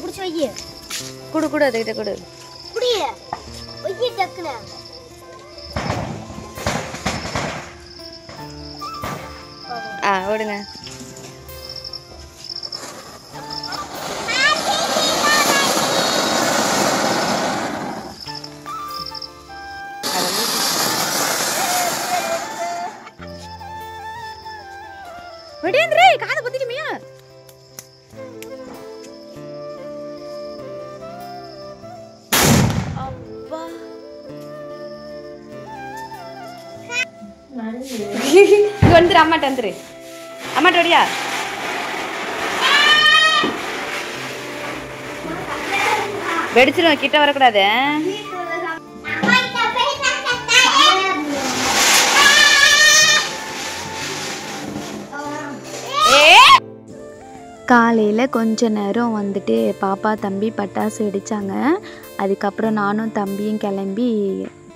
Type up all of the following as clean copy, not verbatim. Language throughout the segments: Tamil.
புடிச்சு வை. குடு குடு அதுகிட்ட குடு. புடி. வை டக்குனு. ஓடுங்க. விடேந்திரே காதை பத்திக்குமியா? அப்பா இங்க வந்துரு, அம்மாட்ட வந்துரு. அம்மாட்ட ஓடியா? வெடிச்சிரும், கிட்ட வரக்கூடாது. காலையில் கொஞ்ச நேரம் வந்துட்டு பாப்பா தம்பி பட்டாசு வெடித்தாங்க. அதுக்கப்புறம் நானும் தம்பியும் கிளம்பி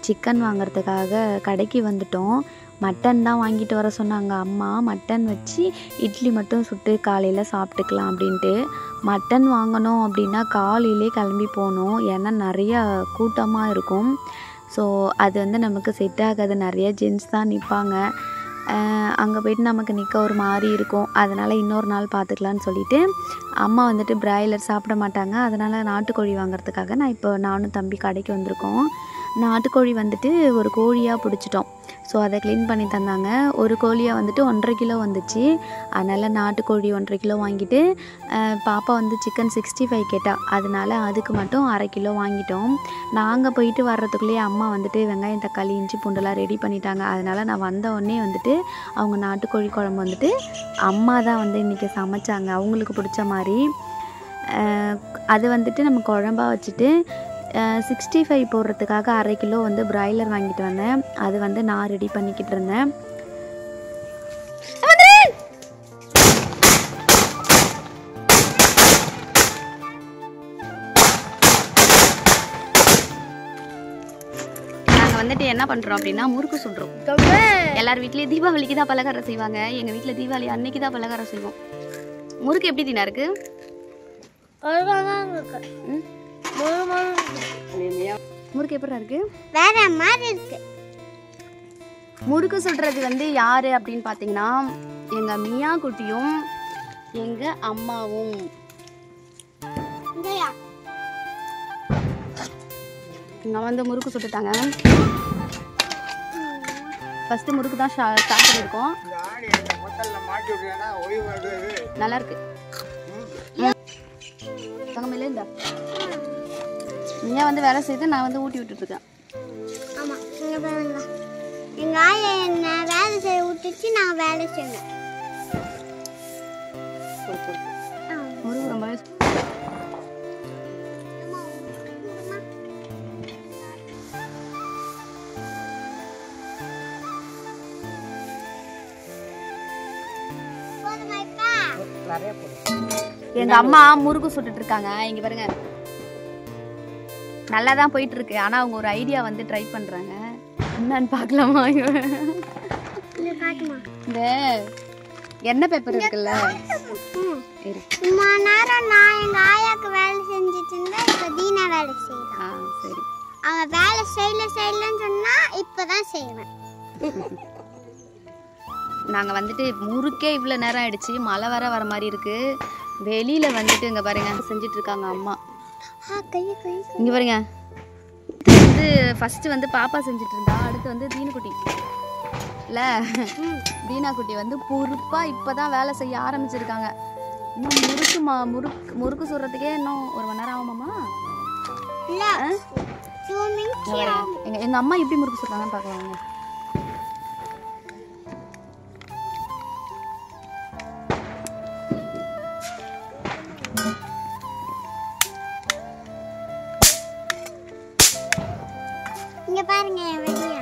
சிக்கன் வாங்கிறதுக்காக கடைக்கு வந்துட்டோம். மட்டன் தான் வாங்கிட்டு வர சொன்னாங்க அம்மா. மட்டன் வச்சு இட்லி மட்டும் சுட்டு காலையில் சாப்பிட்டுக்கலாம் அப்படின்ட்டு. மட்டன் வாங்கணும் அப்படின்னா காலையிலே கிளம்பி போகணும், ஏன்னா நிறையா கூட்டமாக இருக்கும். ஸோ அது வந்து நமக்கு செட் ஆகாது, நிறைய ஜென்ஸ் தான் நிற்பாங்க. அங்கே போய்ட்டு நமக்கு நிற்க ஒரு மாதிரி இருக்கும். அதனால் இன்னொரு நாள் பார்த்துக்கலான்னு சொல்லிவிட்டு அம்மா வந்துட்டு பிராய்லர் சாப்பிட மாட்டாங்க. அதனால் நாட்டுக்கோழி வாங்குறதுக்காக நானும் தம்பி கடைக்கு வந்திருக்கோம். நாட்டுக்கோழி வந்துட்டு ஒரு கோழியாக பிடிச்சிட்டோம். ஸோ அதை க்ளீன் பண்ணி தந்தாங்க. ஒரு கோழியாக வந்துட்டு 1.5 கிலோ வந்துச்சு. அதனால் நாட்டுக்கோழி 1.5 கிலோ வாங்கிட்டு பாப்பா வந்து சிக்கன் 65 கேட்டா, அதனால் அதுக்கு மட்டும் 1/2 கிலோ வாங்கிட்டோம். நாங்கள் போயிட்டு வர்றதுக்குள்ளேயே அம்மா வந்துட்டு வெங்காயம் தக்காளி இஞ்சி பூண்டெல்லாம் ரெடி பண்ணிட்டாங்க. அதனால் நான் வந்த உடனே வந்துட்டு அவங்க நாட்டுக்கோழி குழம்பு வந்துட்டு அம்மா தான் வந்து இன்றைக்கி சமைச்சாங்க, அவங்களுக்கு பிடிச்ச மாதிரி. அது வந்துட்டு நம்ம குழம்பா வச்சுட்டு 65 போடுறதுக்காக 1/2 கிலோ வந்து பிராய்லர் வாங்கிட்டு வந்தேன். அது வந்து நான் ரெடி பண்ணிக்கிட்டு இருந்தேன். நாங்கள் வந்துட்டு என்ன பண்ணுறோம் அப்படின்னா முறுக்கு சுடுறோம். எல்லார் வீட்லேயும் தீபாவளிக்கு தான் பலகாரம் செய்வாங்க. எங்கள் வீட்டில் தீபாவளி அன்னைக்கு தான் பலகாரம் செய்வோம். முறுக்கு எப்படி தீனா இருக்கு? முறுக்கு எப்படி இருக்கு? வேற மாதிரி இருக்கு. முறுக்கு சுடுறது வந்து யாரு அப்படின்னு பார்த்தீங்கன்னா எங்க மியா குட்டியும் எங்க அம்மாவும். இங்க வந்து முறுக்கு சுட்டுட்டாங்க. ஃபர்ஸ்ட் முறுக்கு தான் ஸ்டார்ட் பண்ணிருக்கோம். நல்லா இருக்கு. தங்கமையில இந்த நீங்க வந்து வேலை செய்து நான் வந்து ஊட்டி விட்டுட்டு இருக்கேன். ஆமா, இங்க பாருங்க. எங்க ஆயா என்ன வேலை செய்ய விட்டுச்சு, நான் வேலை செய்யணும். முருகு ரொம்பவே எங்க அம்மா முறுக்கு சுட்டுட்டு இருக்காங்க. இங்க பாருங்க, நல்லா தான் போயிட்டு இருக்கு. ஆனா அவங்க ஒரு ஐடியா வந்து ட்ரை பண்றாங்க. என்னன்னு பார்க்கலாமா? இந்த எண்ணெய் பேப்பர் இருக்குல்ல, சும்மா நேரம் நான் எங்க ஆயாக்கு வேலை செஞ்சுட்டு இருந்தா, இப்ப தீனா வேலை செய்யலாம். சரி, அவ வேலை செய்யலன்னு சொன்னா இப்பதான் செய்வேன். நாங்க வந்துட்டு முறுக்கே இவ்வளவு நேரம் ஆயிடுச்சு. மழை வர மாதிரி இருக்கு. வெளியில வந்துட்டு இங்க பாருங்க செஞ்சுட்டு இருக்காங்க அம்மா. இங்க பாருங்க, வந்து ஃபர்ஸ்ட் வந்து பாப்பா செஞ்சுட்டு இருந்தா, அடுத்து வந்து தீனுக்குட்டி இல்ல, தீனா குட்டி வந்து பொறுப்பா இப்பதான் வேலை செய்ய ஆரம்பிச்சிருக்காங்க. இன்னும் முறுக்கு சுடுறதுக்கே இன்னும் 1 மணி நேரம் ஆகுமாமா? எங்க அம்மா எப்படி முறுக்கு சுடுறாங்கன்னு பாக்கலாங்க. இங்க பாருங்க வெளிய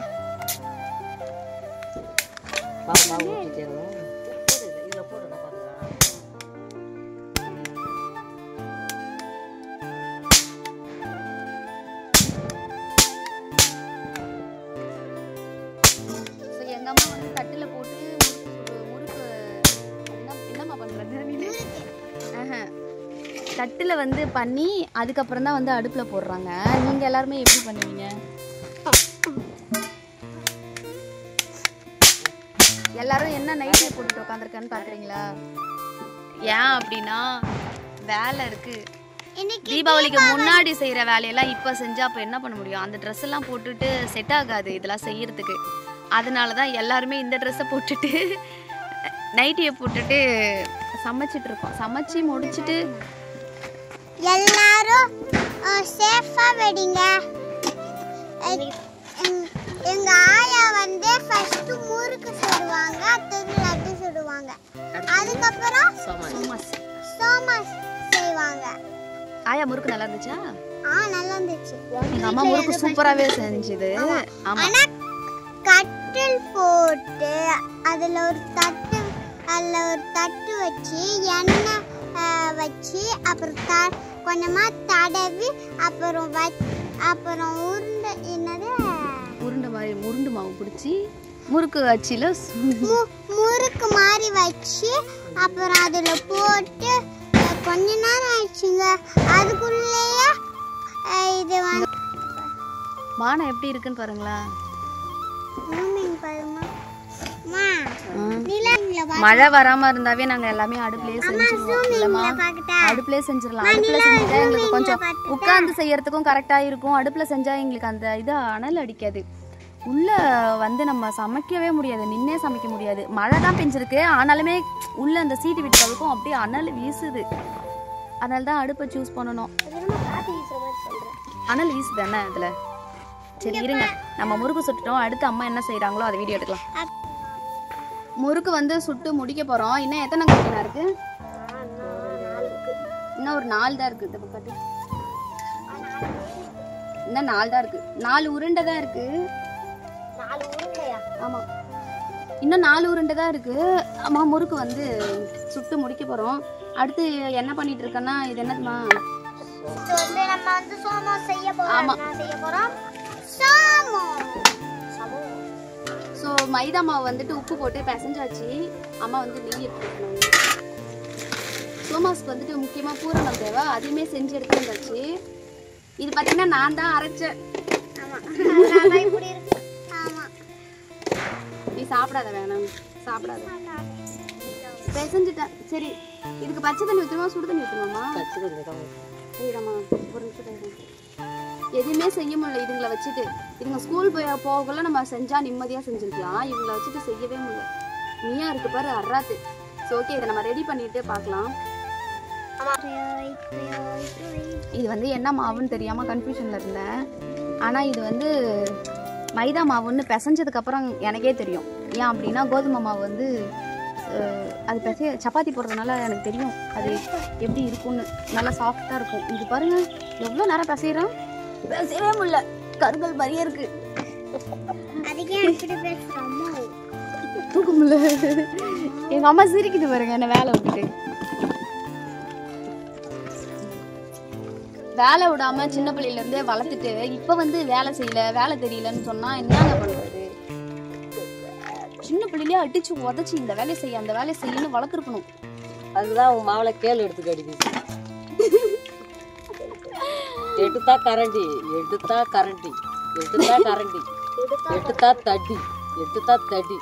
பாப்பா ஊத்திட்டேங்க. இதுல போடுங்க பாருங்க. தட்டில் வந்து பண்ணி அதுக்கப்புறம் தான் வந்து அடுப்பில் போடுறாங்க. நீங்கள் எல்லாருமே எப்படி பண்ணுவீங்க? எல்லாரும் என்ன நைட்டே போட்டுட்டு உட்காந்துருக்கான்னு பார்க்குறீங்களா? ஏன் அப்படின்னா வேலை இருக்குது. தீபாவளிக்கு முன்னாடி செய்கிற வேலையெல்லாம் இப்போ செஞ்சால் அப்போ என்ன பண்ண முடியும்? அந்த ட்ரெஸ் எல்லாம் போட்டுட்டு செட் ஆகாது இதெல்லாம் செய்யறதுக்கு. அதனால தான் எல்லாருமே இந்த ட்ரெஸ்ஸை போட்டுட்டு நைட்டியை போட்டுட்டு சமைச்சிட்டு இருக்கோம். சமைச்சு முடிச்சுட்டு எல்லாரும் சேஃபா வெடிங்க. எங்க ஆயா வந்து ஃபர்ஸ்ட் முறுக்கு சுடுவாங்க, அடுத்து லட்டு சுடுவாங்க, அதுக்கப்புறம் சோமாஸ் செய்வாங்க. ஆயா முறுக்கு நல்லா இருந்துச்சா? நல்லா இருந்துச்சு. எங்க அம்மா முறுக்கு சூப்பராகவே செஞ்சுது. ஆனா கட்டில் போட்டு அதுல ஒரு தட்டு வச்சு எண்ணெய் வச்சு அப்புறம் கொஞ்சமா தடவி அப்புறம் உருண்டை மாவு பிடிச்சி முறுக்கு அச்சில முறுக்கு மாதிரி வச்சு அப்புறம் அதுல போட்டு கொஞ்ச நேரம் ஆயிடுச்சுங்க. அதுக்குள்ளேயே இது வந்து வானம் எப்படி இருக்குன்னு பாருங்களா. மழை வராம இருந்தாவே நாங்க எல்லாமே அடுப்புலயே செஞ்சிடலாம். அடுப்புலயே செஞ்சிடலாம். அடுப்புல செஞ்சா எங்களுக்கு கொஞ்சம் உட்கார்ந்து செய்யறதுக்கும் கரெக்டா இருக்கும். அடுப்புல செஞ்சா எங்களுக்கு அந்த இது அனல் அடிக்காது. உள்ள வந்து நம்ம சமைக்கவே முடியாது, நின்னே சமைக்க முடியாது. மழை தான் பெஞ்சிருக்கு, ஆனாலுமே உள்ள அந்த சீட்டு விட்டுறதுக்கும் அப்படியே அனல் வீசுது. அதனால தான் அடுப்பை சூஸ் பண்ணணும். அனல் வீசுது தானே இதுல. சரி இருங்க, நம்ம முறுக்கு சுட்டுட்டோம். அடுத்து அம்மா என்ன செய்யறாங்களோ அதை வீடியோ எடுக்கலாம். முறுக்கு வந்து சுட்டு முடிக்க போறோம். இன்னும் எத்தனை கட்டினா இருக்கு? இன்னும் ஒரு 4 தான் இருக்கு. இன்னும் 4 தான் இருக்கு. 4 உருண்டை தான் இருக்கு. ஆமா, இன்னும் 4 உருண்டை தான் இருக்கு. அம்மா முறுக்கு வந்து சுட்டு முடிக்க போறோம். அடுத்து என்ன பண்ணிட்டு இருக்கேன்னா, இது என்னதுமா? நம்ம வந்து சோமாஸ் செய்ய போறோம். ஸோ மைதா மாவு வந்துட்டு உப்பு போட்டு பிசைஞ்சாச்சு. அம்மா வந்து நெய் எடுத்துக்கணும். சோமாஸ்க்கு வந்துட்டு முக்கியமாக பூரணம் தேவை, அதையுமே செஞ்சு எடுத்து வந்தாச்சு. இது பார்த்தீங்கன்னா நான் தான் அரைச்சேன். நீ சாப்பிடாத, வேணாம் சாப்பிடாத, பிசைஞ்சிட்டேன். சரி, இதுக்கு பச்சை தண்ணி ஊற்றுமா சுடு தண்ணி ஊற்றுமாம்மா? சரிடாம்மா, ஒரு நிமிஷம். எதுவுமே செய்ய முடியல இதுங்களை வச்சுட்டு. இதுங்க ஸ்கூல் போகல நம்ம செஞ்சா நிம்மதியாக செஞ்சுருக்கலாம். இவங்களை வச்சுட்டு செய்யவே முடியல. நீயா இருக்கு பாரு அர்ராத்து. ஸோ ஓகே, இதை நம்ம ரெடி பண்ணிட்டு பார்க்கலாம். இது வந்து என்ன மாவுன்னு தெரியாமல் கன்ஃபியூஷனில் இருந்தேன். ஆனால் இது வந்து மைதா மாவுன்னு பிசைஞ்சதுக்கப்புறம் எனக்கே தெரியும். ஏன் அப்படின்னா கோதுமை மாவு வந்து அது சப்பாத்தி போடுறதுனால எனக்கு தெரியும் அது எப்படி இருக்கும்னு. நல்லா சாஃப்டாக இருக்கும். இது பாருங்க எவ்வளோ நேரம் பிசைகிறோம், பேசவே முடியல, கருங்கல் மாதிரியே இருக்கு. தூக்க முடியல. எங்க அம்மா சிரிக்குது பாருங்க என்ன வேலை விட்டுட்டு. வேலை விடாம சின்ன பிள்ளையில இருந்தே வளர்த்துட்டு இப்ப வந்து வேலை செய்யல, வேலை தெரியலன்னு சொன்னா என்னங்க பண்றது? சின்ன பிள்ளையிலே அடிச்சு உதச்சு இந்த வேலையை செய்ய அந்த வேலையை செய்யணும்னு வளர்த்துருக்கணும். அதுதான் உங்க மாவுல கேள் எடுத்து அடிக்குது. எடுத்தா கரண்டி, எடுத்தா கரண்டி, எடுத்தா கரண்டி, எடுத்தா தடி, எடுத்தா தடி.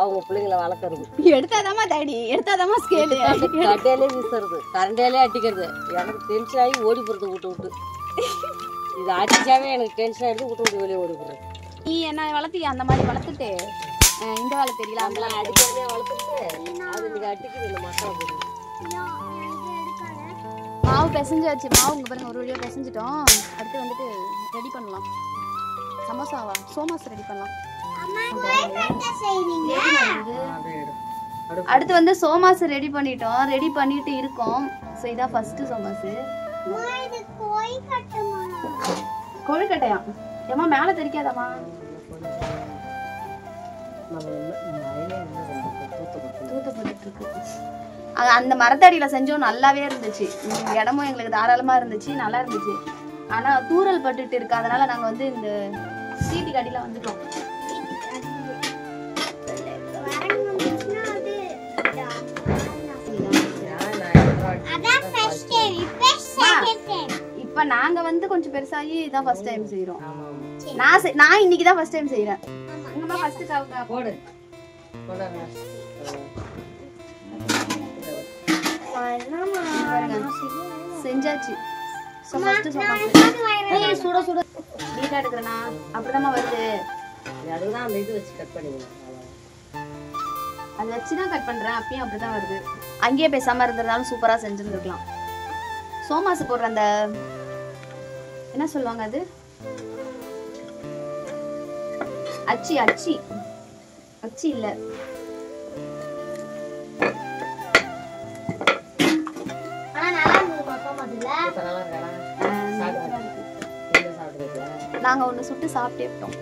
அவங்க பிள்ளைங்களை வளர்க்கறது. எடுத்தாதாமா தடி, எடுத்தாதாமா ஸ்கேலு. கட்டையிலே வீசுறது, கரண்டையிலே அடிக்கிறது. எனக்கு டென்ஷன் ஆகி ஓடி போறது விட்டு விட்டு. இது அடிச்சாவே எனக்கு டென்ஷன் ஆகிடுது, விட்டு விட்டு வெளியே ஓடி போடுறது. நீ என்ன வளர்த்தி அந்த மாதிரி வளர்த்துட்டு இந்த வேலை தெரியல அந்த வேலை அடிக்கிறதே வளர்த்துட்டு அது நீங்க அடிக்குது. இந்த மசாலா போடுறது மாவு பிசைஞ்சாச்சு. மாவு இங்கே பாருங்க ஒரு வழியாக பிசைஞ்சிட்டோம். அடுத்து வந்துட்டு ரெடி பண்ணலாம். சமோசாவா சோமாஸ் ரெடி பண்ணலாம். அடுத்து வந்து சோமாஸ் ரெடி பண்ணிட்டோம். ரெடி பண்ணிட்டு இருக்கோம். ஸோ இதான் ஃபர்ஸ்ட் சோமாஸ். கொழுக்கட்டையா? ஏமா மேலே தெரிக்காதாமா? அந்த மரத்தடியில செஞ்சோம், நல்லாவே இருந்துச்சு. இடமும் எங்களுக்கு தாராளமா இருந்துச்சு, நல்லா இருந்துச்சு. ஆனா தூரல் பட்டுட்டு இருக்கு, அதனால நாங்க வந்து இந்த சீட்டு கடியில வந்துட்டோம். அதான் ஃபர்ஸ்ட் இப்போ இப்ப நாங்க வந்து கொஞ்சம் பெருசாகி இதான் ஃபர்ஸ்ட் டைம் செய்யறோம். நான் இன்னைக்கு தான் ஃபர்ஸ்ட் டைம் செய்யறேன். அங்கம்மா ஃபர்ஸ்ட் போடு செஞ்சாச்சு. சுட சுட வீட்டா எடுக்கிறேனா அப்படிதாம்மா வருது. அதுதான் அந்த இது வச்சு கட் பண்ணிக்கலாம். அதை வச்சுதான் கட் பண்றேன். அப்பயும் அப்படிதான் வருது. அங்கேயே பேசாம இருந்திருந்தாலும் சூப்பரா செஞ்சிருந்துருக்கலாம். சோமாசு போடுற அந்த என்ன சொல்லுவாங்க அது, அச்சி அச்சி அச்சி இல்ல, நாங்க ஒண்ணு சுட்டு சாப்பிட்டே விட்டோம்.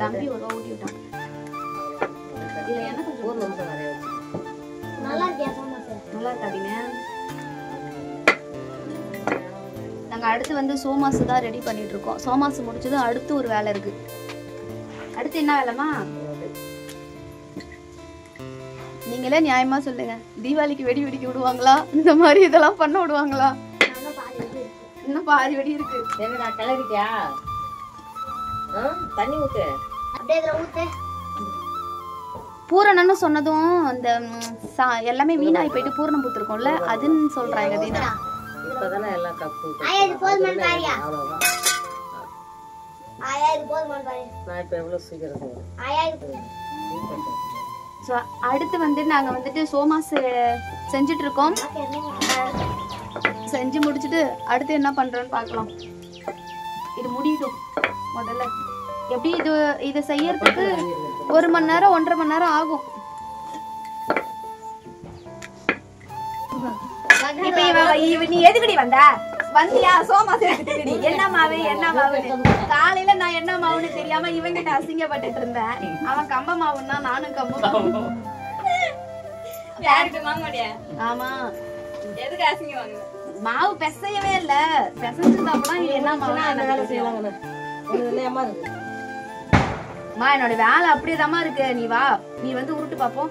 தம்பி ஒரு ஊட்டி விட்டோம். இதுல என்ன கொஞ்சம் நல்லா இருக்காதீங்க. நாங்க அடுத்து வந்து சோமாசு தான் ரெடி பண்ணிட்டு இருக்கோம். சோமாசு முடிச்சது அடுத்து ஒரு வேலை இருக்கு. அடுத்து என்ன வேலைமா நீங்களே நியாயமா சொல்லுங்க. தீபாவளிக்கு வெடி வெடிக்க விடுவாங்களா? இந்த மாதிரி இதெல்லாம் பண்ண விடுவாங்களா? இன்னும் பாதி வெடி இருக்கு. என்னடா கிளறிட்டியா? தண்ணி ஊத்து. அப்படியே இதுல ஊத்து. பூரணம்னு சொன்னதும் அந்த எல்லாமே வீணாகி போயிட்டு பூரணம் பூத்திருக்கோம்ல, அதுன்னு சொல்றாங்க தீனா. இப்பதானே எல்லாம் கப்பு. ஆயா இது போதுமா பாரியா? ஆயா இது போதுமா பாரி? நான் இப்ப எவ்வளவு சீக்கிரம் செய்றேன். ஆயா இது. சோ அடுத்து வந்து நாங்க வந்துட்டு சோமாசு செஞ்சுட்டு இருக்கோம். செஞ்சு முடிச்சிட்டு அடுத்து என்ன பண்றோம்னு பார்க்கலாம். இது முடியும் முதல்ல. எப்படி இது செய்யறதுக்கு 1 மணி நேரம் 1.5 மணி நேரம் ஆகும். இப்ப நீ எதுக்குடி வந்தியா? சோமாசு என்ன மாவு என்ன மாவுன்னு காலையில நான் என்ன மாவுன்னு தெரியாம இவங்கிட்ட அசிங்கப்பட்டுட்டு இருந்தேன். அவன் கம்ப மாவுன்னா நானும் கம்ப மாவு. ஆமா, எதுக்கு அசிங்க மாவு பெசையவே இல்ல. பெசஞ்சிருந்தாப்பெல்லாம் என்ன மாவு மா, என்னோட வேலை அப்படியேதாம்மா இருக்கு. நீ வா, நீ வந்து உருட்டு பாப்போம்.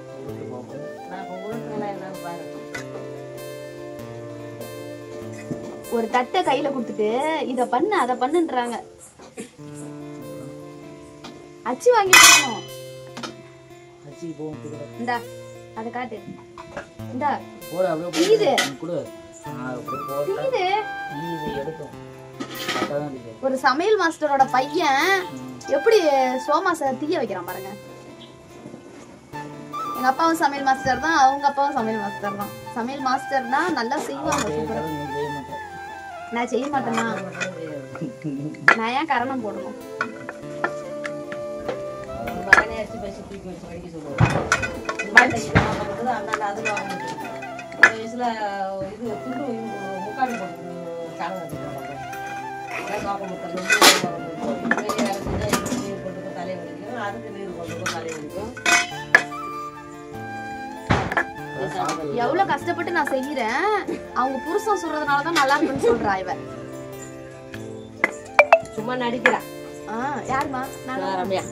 ஒரு தட்டை கையில குடுத்துட்டு இத பண்ணு அத பண்ணுன்றாங்க. அச்சி வாங்கிட்டோம். இந்தா அத காட்டு. இந்தா இது ஒரு சமையல் மாஸ்டரோட பையன் எப்படி சோமாச தீய வைக்கிறான் பாருங்க. எங்க அப்பாவும் சமையல் மாஸ்டர் தான், அவங்க அப்பாவும் சமையல் மாஸ்டர் தான். சமையல் மாஸ்டர் தான், நல்லா செய்வாங்க. நான் செய்ய மாட்டேன்னா நான் ஏன் கரணம் போடணும்? எவ்வளவு கஷ்டப்பட்டு நான் செய்யறேன். அவங்க புருஷன் சொல்றதுனாலதான் நல்லா இருக்குன்னு சொல்றா இவ. சும்மா நடிக்கிறா. யாருமா? ரம்யா.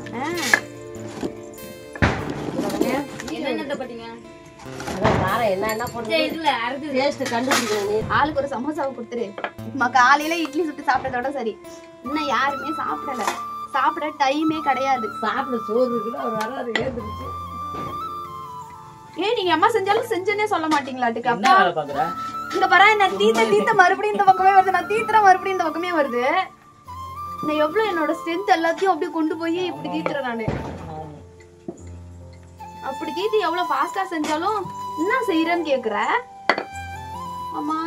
ஆளுக்கு ஒரு சமோசாவை கொடுத்துரு. காலையில இட்லி சுட்டு சாப்பிட்டதோட சரி. இன்னும் யாருமே சாப்பிடல. சாப்பிட டைமே கிடையாது. சாப்பிட சோறு இருக்குன்னு அவர் வராது. ஏந்துருச்சு. நீங்க அம்மா செஞ்சாலும் செஞ்சேன்னே சொல்ல மாட்டீங்களாட்டுக்கு. அப்பா இங்க பாரு, நான் தீத்த மறுபடியும் இந்த பக்கமே வருது. நான் தீத்துற மறுபடியும் இந்த பக்கமே வருது. நான் எவ்வளவு என்னோட ஸ்ட்ரென்த் எல்லாத்தையும் அப்படியே கொண்டு போய் இப்படி தீத்துறேன் நானு. அப்படி தீத்து எவ்வளவு ஃபாஸ்டா செஞ்சாலும் என்ன செய்யறேன்னு கேக்குற. அம்மா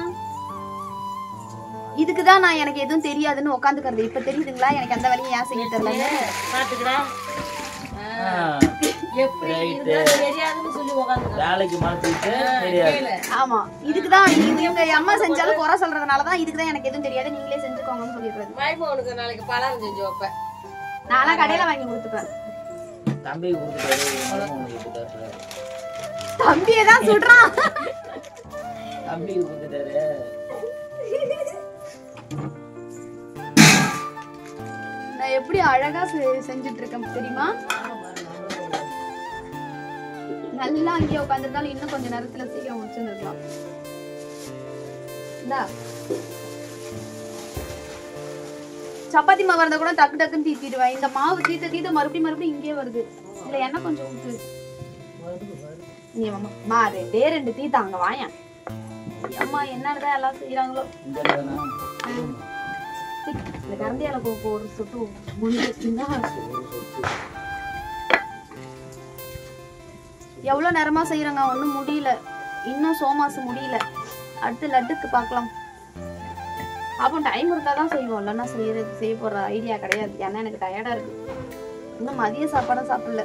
இதுக்குதான் நான் எனக்கு எதுவும் தெரியாதுன்னு உட்காந்துக்கிறது. இப்ப தெரியுதுங்களா எனக்கு அந்த வேலையை ஏன் செய்ய தெரியல. ஆமா, இதுக்குதான் இவங்க அம்மா செஞ்சாலும் குறை சொல்றதுனாலதான் இதுக்குதான் எனக்கு எதுவும் தெரியாது, நீங்களே செஞ்சுக்கோங்கன்னு சொல்லிடுறது. நாளைக்கு பலகாரம் செஞ்சு வைப்பேன். நானா கடையில வாங்கி கொடுத்துப்பேன். தம்பியதான் சுடுறான். நான் எப்படி அழகா செஞ்சுட்டு இருக்கேன் தெரியுமா? நல்லா அங்கேயே உட்காந்துருந்தாலும் இன்னும் கொஞ்சம் நேரத்துல சீக்கிரம் முடிச்சுருக்கலாம். சப்பாத்தி மாவு இருந்தா கூட டக்கு டக்குன்னு தீத்திடுவேன். இந்த மாவு தீத்த மறுபடியும் இங்கே வருது. இதுல எண்ணெய் கொஞ்சம் ஊத்து. நீ அம்மா 2 தீத்த அங்க வாயேன். அம்மா என்னதான் எல்லாம் செய்யறாங்களோ. இந்த கரண்டியால ஒரு சுட்டு முடிஞ்சிருச்சுன்னா எவ்வளவு நேரமா செய்யறாங்க, ஒன்னும் முடியல. இன்னும் சோமாசு முடியல. அடுத்து லட்டுக்கு பார்க்கலாம். அப்போ டைம் இருந்தாதான் செய்வோம், இல்லைன்னா செய்ய போற ஐடியா கிடையாது. ஏன்னா எனக்கு டயர்டா இருக்கு. இன்னும் மதிய சாப்பாடும் சாப்பிடல.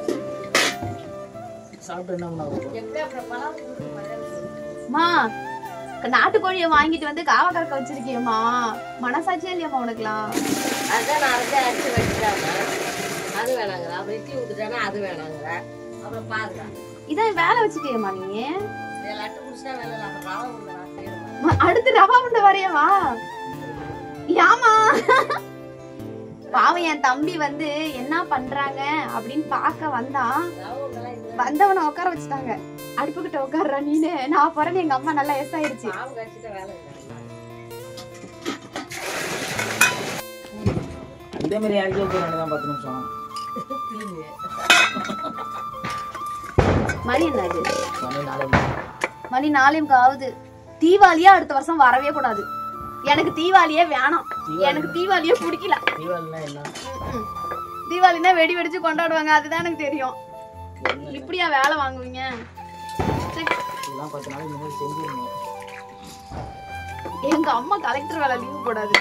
அம்மா நாட்டுக்கோழியை வாங்கிட்டு வந்து காவக்கறக்க வச்சிருக்கியம்மா, மனசாட்சியா இல்லையாம்மா உனக்குலாம்? அதான் நான் அரைச்சு வச்சுட்டாங்க. அது வேணாங்கிறா, வெட்டி விட்டுட்டானா அது வேணாங்கிற. அப்புறம் பாருங்க இதான் வேலை வச்சுட்டியம்மா நீ. லட்டு முடிச்சா வேலை இல்லை. அப்புறம் ரவா உண்டை அடுத்து ரவா உண்டை வரையவா? யாமா பாவம் என் தம்பி வந்து என்ன பண்றாங்க அப்படின்னு பார்க்க வந்தவனை உட்கார வச்சுட்டாங்க. அடுப்புக்கிட்ட உட்கார்ற நீனு, நான் போறேன்னு எங்க அம்மா நல்லா எஸ் ஆயிடுச்சு. இதே மாதிரி யாருக்கு போறாங்க 10 நிமிஷம். மணி என்னது? மணி 4 ஆகுது. தீபாவளியா அடுத்த வருஷம் வரவே கூடாது. எனக்கு தீபாவளியே வேணாம். எனக்கு தீபாவளியே பிடிக்கல. தீபாவளினா வெடி வெடிச்சு கொண்டாடுவாங்க, அதுதான் எனக்கு தெரியும். இப்படியா வேலை வாங்குவீங்க? எங்க அம்மா கலெக்டர் வேலை லீவ் போடாது.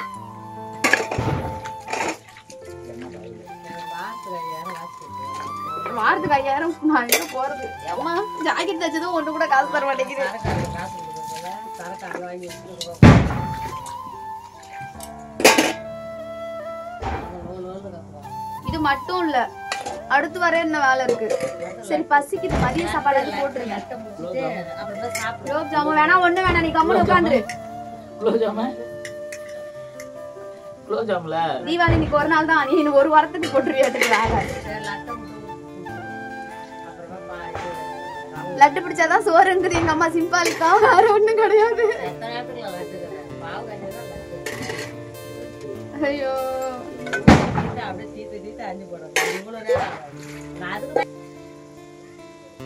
வாரத்துக்கு 5000 நான் எங்க போறது? அம்மா ஜாக்கெட் தச்சதும் ஒண்ணு கூட காசு தர மாட்டேங்குது. இது மட்டும் இல்ல, அடுத்து வர என்ன வேலை இருக்கு? சரி பசிக்குது, மதிய சாப்பாடு போட்டுருங்க. குலோப் ஜாமுன் வேணா, ஒண்ணு வேணா, நீ கம்முனு உட்காந்துரு. தீபாவளி இன்னைக்கு ஒரு நாள் தான், நீ இன்னும் ஒரு வாரத்துக்கு போட்டுருவியாட்டுக்கு வேலை. லட்டு பிடிச்சாதான் சோறுங்குது எங்க அம்மா. சிம்பாலிக்கா வேற ஒண்ணும் கிடையாது. ஐயோ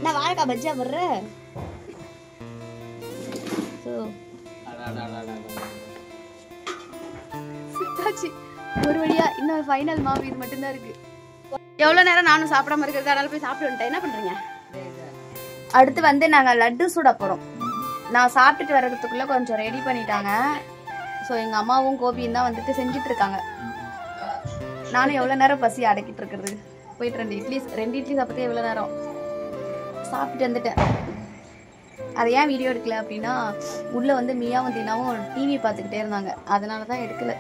நான் வாழைக்காய் பஜ்ஜியா போடுறேன். ஒரு வழியா இன்னும் ஃபைனல் மாவு இது மட்டும்தான் இருக்கு. எவ்வளவு நேரம் நானும் சாப்பிடாம இருக்கிறது, அதனால போய் சாப்பிட்டு வந்துட்டேன். என்ன பண்றீங்க? அடுத்து வந்து நாங்க லட்டு சுட போறோம். நான் சாப்பிட்டுட்டு வர்றதுக்குள்ள கொஞ்சம் ரெடி பண்ணிட்டாங்க. ஸோ எங்க அம்மாவும் கோபியும் தான் வந்துட்டு செஞ்சுட்டு இருக்காங்க. நானும் எவ்வளவு நேரம் பசி அடக்கிட்டு இருக்கிறது. போயிட்டு 2 இட்லி சாப்பிட்டு எவ்வளவு நேரம் சாப்பிட்டு வந்துட்டேன். அதை ஏன் வீடியோ எடுக்கல அப்படின்னா, உள்ள வந்து மியாவும் தீனாவும் டிவி பார்த்துக்கிட்டே இருந்தாங்க, அதனாலதான் எடுக்கல.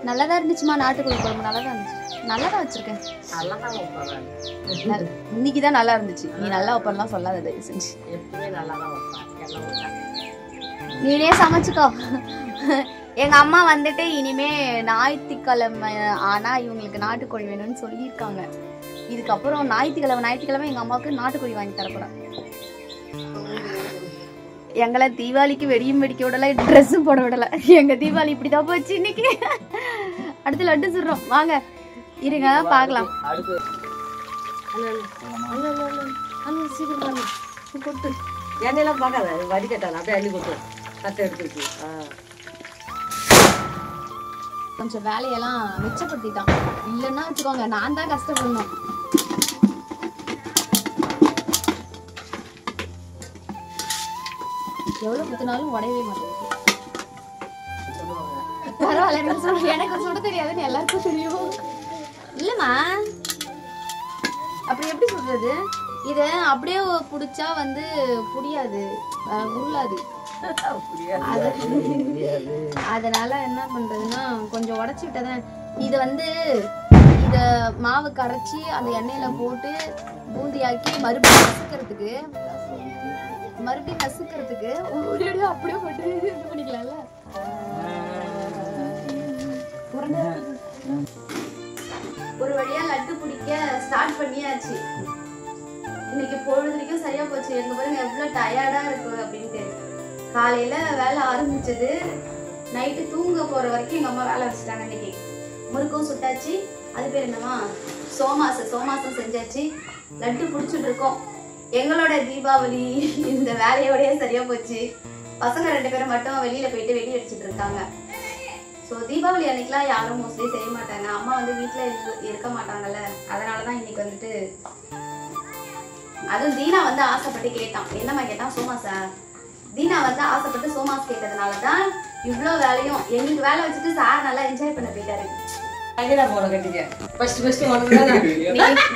நல்லாதான் இருந்துச்சுமா, நாட்டுக்கோழி குழம்பு நல்லாதான் இருந்துச்சு. நல்லாதான் வச்சிருக்கேன். இன்னைக்குதான் நல்லா இருந்துச்சு. நீ நல்லா வைப்பலாம் சொல்லாத தயவு செஞ்சு. நீனே சமைச்சுக்கோ. எங்க அம்மா வந்துட்டு இனிமே ஞாயிற்றுக்கிழமை ஆனா இவங்களுக்கு நாட்டுக்கோழி வேணும்னு சொல்லியிருக்காங்க. இதுக்கப்புறம் ஞாயிற்றுக்கிழமை எங்க அம்மாவுக்கு நாட்டுக்கோழி வாங்கி தரப்போறேன். எங்களை தீபாவளிக்கு வெடியும் வெடிக்க விடல, ட்ரெஸ்ஸும் போட விடல. எங்க தீபாவளி இப்படிதான் போச்சு இன்னைக்கு. அடுத்து லட்டு சுடுறோம், வாங்க இருங்க பாக்கலாம். எண்ணெயெல்லாம் பார்க்காத, வடிகட்டால அப்படியே அள்ளி கொடுத்து கத்தை எடுத்துருக்கு. கொஞ்சம் வேலையெல்லாம் மிச்சப்படுத்திட்டான். இல்லைன்னா வச்சுக்கோங்க, நான் தான் கஷ்டப்படணும். எவ்வளவு குத்தினாலும் உடையவே மாட்டேங்குது. பரவாயில்ல, எனக்கு சுட தெரியாதுன்னு எல்லாருக்கும் தெரியும். இல்லம்மா அப்படி எப்படி சொல்றது, இத அப்படியே புடிச்சா வந்து புரியாது, உருளாது. அதனால என்ன பண்றதுன்னா கொஞ்சம் உடைச்சு விட்டதான். இத வந்து இத மாவு கரைச்சி அந்த எண்ணெயில போட்டு பூந்தியாக்கி மறுபடியும் நசுக்கிறதுக்கு ஒரு அப்படியே போட்டு இது பண்ணிக்கலாம்ல. ஒரு வழியா லட்டு பிடிக்க ஸ்டார்ட் பண்ணியாச்சு. இன்னைக்கு பொழுதுக்கும் சரியா போச்சு. எங்க பாருங்க எவ்வளவு டயர்டா இருக்கு அப்படின்ட்டு. காலையில வேலை ஆரம்பிச்சது, நைட்டு தூங்க போற வரைக்கும் எங்க அம்மா வேலை வச்சுட்டாங்க. இன்னைக்கு முறுக்கும் சுட்டாச்சு. அது பேர் என்னமா சோமாசம் செஞ்சாச்சு. லட்டு பிடிச்சிட்டு இருக்கோம். எங்களோட தீபாவளி இந்த வேலையோடய சரியா போச்சு. பசங்க 2 பேரும் மட்டும் வெளியில போயிட்டு வெடி அடிச்சுட்டு இருக்காங்க. ஸோ தீபாவளி அன்னைக்கெல்லாம் யாரும் மோஸ்ட்லி செய்ய மாட்டாங்க. அம்மா வந்து வீட்டில் இருக்க மாட்டாங்கல்ல, அதனாலதான் இன்னைக்கு வந்துட்டு அதுவும் தீனா வந்து ஆசைப்பட்டு கேட்டான். என்னம்மா கேட்டான்? சோமாசா. தீனா வந்து ஆசைப்பட்டு சோமாஸ் கேட்டதுனாலதான் இவ்வளோ வேலையும் எங்களுக்கு வேலை வச்சுட்டு சார் நல்லா என்ஜாய் பண்ண போயிட்டாரு.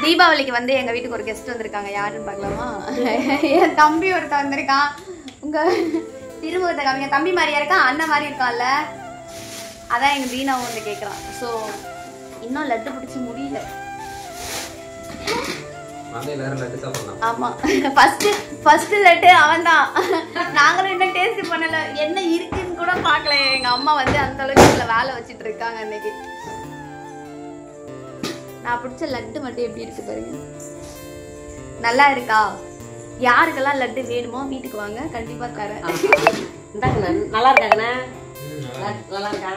தீபாவளிக்கு வந்து எங்க வீட்டுக்கு ஒரு கெஸ்ட் வந்திருக்காங்க. யாருன்னு பார்க்கலாமா? என் தம்பி ஒருத்த வந்திருக்கான். உங்க திருமுகத்தை காமிங்க. தம்பி மாதிரியா இருக்கான், அண்ணன் மாதிரி இருக்கான்ல, அதான் எங்க தீனாவும் வந்து கேட்கறான். ஸோ இன்னும் லட்டு பிடிச்சி முடியல. ஆமா, ஃபர்ஸ்ட் லட்டு அவன் தான். நாங்களும் இன்னும் டேஸ்ட் பண்ணல, என்ன இருக்குன்னு கூட பார்க்கல. எங்க அம்மா வந்து அந்த அளவுக்கு வேலை வச்சுட்டு இருக்காங்க. அன்னைக்கு நான் பிடிச்ச லட்டு மட்டும் எப்படி இருக்கு பாருங்க. நல்லா இருக்கா? யாருக்கெல்லாம் லட்டு வேணுமோ வீட்டுக்கு வாங்க, கண்டிப்பா தரேன். நல்லா இருக்காங்கண்ணா. நல்லா இருக்கா?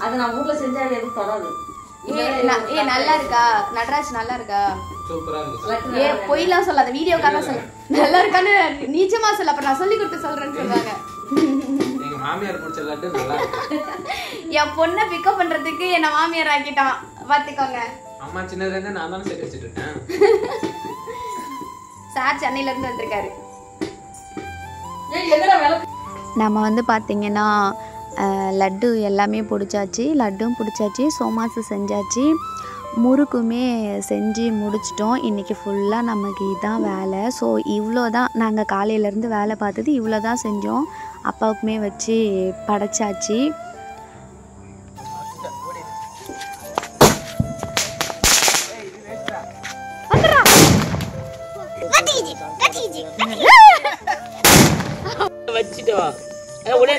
அது நான் வீட்டுல செஞ்சா எதுவும் தொடாது. நல்லா இருக்கா நடராஜ்? நல்லா இருக்கா? ஏ பொய்லாம் சொல்லாத, வீடியோக்காக சொல்ல. நல்லா இருக்கான்னு நீச்சமா சொல்ல, அப்ப நான் சொல்லி கொடுத்து சொல்றேன்னு சொல்லுவாங்க. என் பொண்ணை பிக்கப் பண்றதுக்கு என்ன மாமியார் ஆக்கிட்டான் பாத்துக்கோங்க. அம்மா சின்னதுல இருந்து நான் தான் செட் வச்சிட்டு இருக்கேன். சார் சென்னையில இருந்து வந்திருக்காரு. நம்ம வந்து பார்த்தீங்கன்னா லட்டு எல்லாமே பிடிச்சாச்சு. லட்டும் பிடிச்சாச்சு, சோமாசு செஞ்சாச்சு, முறுக்குமே செஞ்சு முடிச்சிட்டோம். இன்றைக்கி ஃபுல்லாக நமக்கு இதுதான் வேலை. ஸோ இவ்வளோ தான் நாங்கள் காலையிலேருந்து வேலை பார்த்தது, இவ்வளோ தான் செஞ்சோம். அப்பாவுக்குமே வச்சு படைச்சாச்சு. வச்சிட்டு வா. எப்படி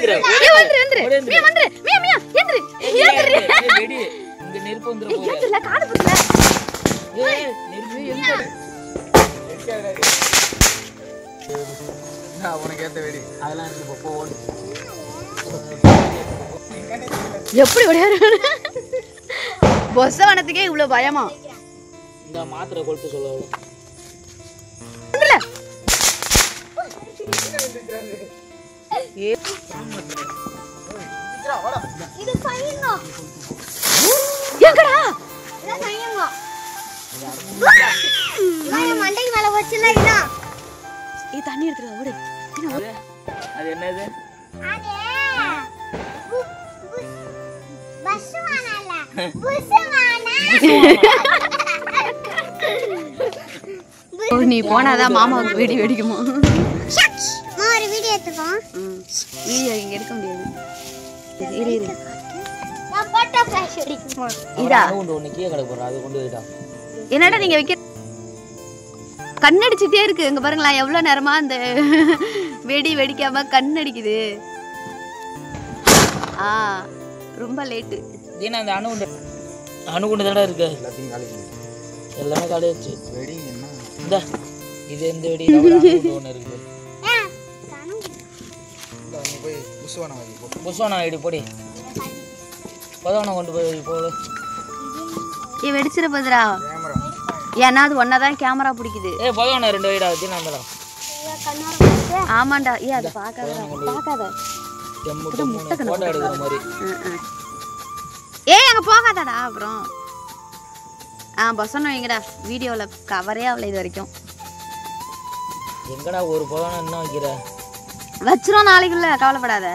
பொசவனத்துக்கே இவ்வளவு பயமா? இந்த மாத்திரை கொடுத்து சொல்ல மண்டைக்கு மேல வச்சுனா தண்ணி எடுத்துட்டு. அது என்னது? நீ போனாதான் மாமாவுக்கு வெடி வெடிக்குமா? ஒரு வீடியோ எடுத்துக்கோ. வீடியோ இங்க எடுக்க முடியாது. இரு இரு, நான் போட்டோ ஃபிளாஷ் அடிக்குமா? இதா ஒன்னு கீழ கிடக்கு போறா, அது கொண்டு போய்டா. என்னடா நீங்க வைக்க கண்ணடிச்சிட்டே இருக்கு. இங்க பாருங்களா எவ்வளவு நேரமா அந்த வெடி வெடிக்காம கண்ணடிக்குது. ரொம்ப லேட்டு. தீனா இந்த அணுகுண்டு தானே இருக்கு. எல்லாமே காலியாச்சு. இந்த இது எந்த வெடி ஒன்று இருக்குது. புஷ்வானா வெடி போடி. பதவனை கொண்டு போய் போடு. வெடிச்சிட போதுரா. ஏன்னா அது ஒன்னாதான் கேமரா பிடிக்குது. பதவனை 2 வைடா. தீனா இருந்தாலும் ஆமாண்டா. அதை பார்க்காத போட்டோ எடுக்கிற மாதிரி. அங்க போகாதடா. அப்புறம் பசங்க வைங்கடா. வீடியோல கவரே ஆகல இது வரைக்கும். எங்கடா ஒரு பதவனை இன்னும் வைக்கிற? வச்சிரும் நாளைக்குள்ள, கவலைப்படாத.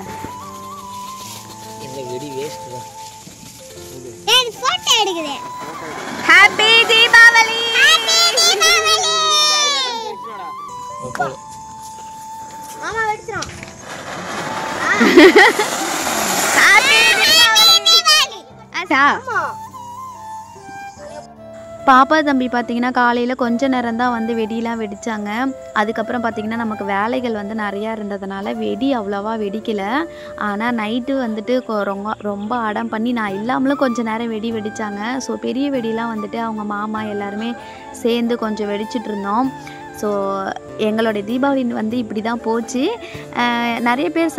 இந்த வெடி வேஸ்ட் தான். ஏய் போட்டோ எடுக்குதே. ஹேப்பி தீபாவளி. ஹேப்பி தீபாவளி. மாமா வெடிச்சோம். ஹேப்பி தீபாவளி. ஆமா. பாப்பா தம்பி பார்த்திங்கன்னா காலையில் கொஞ்ச நேரம் தான் வந்து வெடியெலாம் வெடித்தாங்க. அதுக்கப்புறம் பார்த்திங்கன்னா நமக்கு வேலைகள் வந்து நிறையா இருந்ததுனால வெடி அவ்வளோவா வெடிக்கலை. ஆனால் நைட்டு வந்துட்டு ரொம்ப அடம் பண்ணி நான் இல்லாமலும் கொஞ்சம் நேரம் வெடி வெடித்தாங்க. ஸோ பெரிய வெடிலாம் வந்துட்டு அவங்க மாமா எல்லாருமே சேர்ந்து கொஞ்சம் வெடிச்சிட்டு இருந்தோம். ஸோ எங்களுடைய தீபாவளி வந்து இப்படி தான் போச்சு. நிறைய பேர்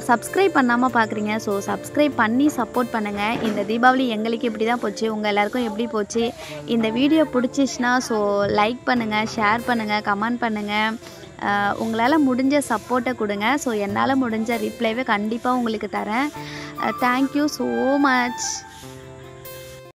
சப்ஸ்கிரைப் பண்ணாமல் பார்க்குறீங்க. ஸோ சப்ஸ்கிரைப் பண்ணி சப்போர்ட் பண்ணுங்கள். இந்த தீபாவளி எங்களுக்கு இப்படி தான் போச்சு, உங்கள் எல்லாருக்கும் எப்படி போச்சு? இந்த வீடியோ பிடிச்சிச்சுன்னா ஸோ லைக் பண்ணுங்கள், ஷேர் பண்ணுங்கள், கமெண்ட் பண்ணுங்கள். உங்களால் முடிஞ்ச சப்போர்ட்டை கொடுங்க. ஸோ என்னால் முடிஞ்ச ரிப்ளைவே கண்டிப்பாக உங்களுக்கு தரேன். Thank you so much.